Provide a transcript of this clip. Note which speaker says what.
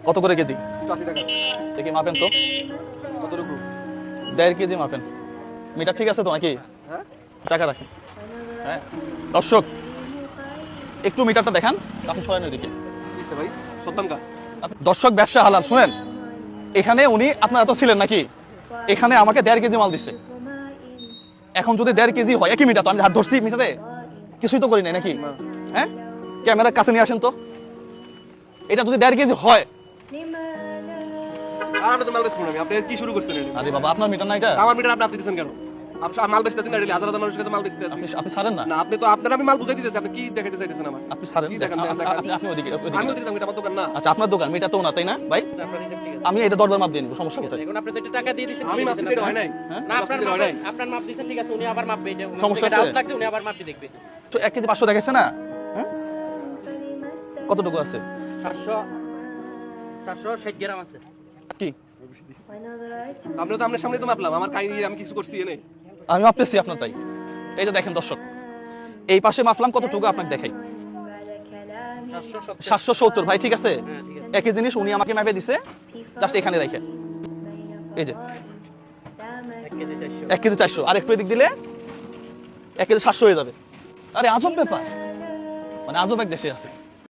Speaker 1: কত করে কেজি?
Speaker 2: 80 টাকা।
Speaker 1: দেখি মাপেন তো
Speaker 2: কতটুকু?
Speaker 1: 1.5 কেজি মাপেন। মিটার ঠিক আছে তো নাকি?
Speaker 2: হ্যাঁ
Speaker 1: টাকা রাখেন। হ্যাঁ দর্শক একটু মিটারটা দেখান, আপনি সরেন ওইদিকে।
Speaker 2: কিসে ভাই সত্তম কা?
Speaker 1: দর্শক ব্যবসা হালাল। শুনেন, এখানে উনি আপনার এত ছিলেন নাকি, এখানে আমাকে 1.5 কেজি মাল দিচ্ছে। এখন যদি 1.5 কেজি হয়, একই মিটার তো, আমি হাত ধরছি মিটারে, কিছুই তো করি নাই নাকি? হ্যাঁ ক্যামেরার কাছে নিয়ে আসেন তো, এটা যদি 1.5 কেজি হয়।
Speaker 2: আর আপনি তো মাল বেচবেন না, আপনি কি শুরু করছেন এটা?
Speaker 1: আরে বাবা আপনার মিটার না এটা?
Speaker 2: আমার মিটার আপনি দিতেছেন কেন? আপনি মাল বেচতেছেন না, হাজার হাজার মানুষের কাছে মাল বেচতেছেন।
Speaker 1: আপনি ছাড়েন না।
Speaker 2: না আপনি তো আপনার আমি মাল বুঝাই দিতেছি, আপনি কি দেখাইতে চাইতেছেন আমার?
Speaker 1: আপনি ছাড়েন,
Speaker 2: কি দেখান?
Speaker 1: আপনি ওইদিকে
Speaker 2: আমি ওদিকে যাবো, এটা আমার দোকান না।
Speaker 1: আচ্ছা আপনার দোকান, মিটার তো না তাই না ভাই? আমি এটা দরবার মাপ দিয়ে নিব, সমস্যা কোথায়?
Speaker 3: এখন আপনি তো এটা টাকা দিয়ে দিয়েছেন,
Speaker 2: আমি মাপ দিতে হয় নাই।
Speaker 3: না আপনার
Speaker 2: হয় নাই।
Speaker 3: আপনার মাপ দিয়েছেন, ঠিক আছে, উনি আবার মাপবে, এটা
Speaker 1: সমস্যা আছে?
Speaker 3: ডাউট লাগলে উনি আবার মাপটি দেখবে।
Speaker 1: তো 1 কেজি 500 দেখাইছে না? হ্যাঁ কতটুকু আছে?
Speaker 3: 760 গ্রাম আছে।
Speaker 1: কি
Speaker 2: আপনি তো আপনার সামনে তো মাপলাম, আমার কাহিনী আমি কিছু করছি এনে।
Speaker 1: আমি মাপতেছি আপনার তাই। এই যে দেখেন দর্শক, এই পাশে মাপলাম কতটুকু আপনাকে দেখাই।
Speaker 3: 770।
Speaker 1: 770 ভাই, ঠিক আছে?
Speaker 3: হ্যাঁ ঠিক আছে।
Speaker 1: একই জিনিস উনি আমাকে মাপে দিছে, জাস্ট এখানে রাখেন। এই যে
Speaker 3: 1 কেজি 400।
Speaker 1: 1 কেজি 400, আর একটু এদিক দিলে 1 কেজি 700 হয়ে যাবে। আরে আজব ব্যাপার, মানে আজব এক দেশে আছে।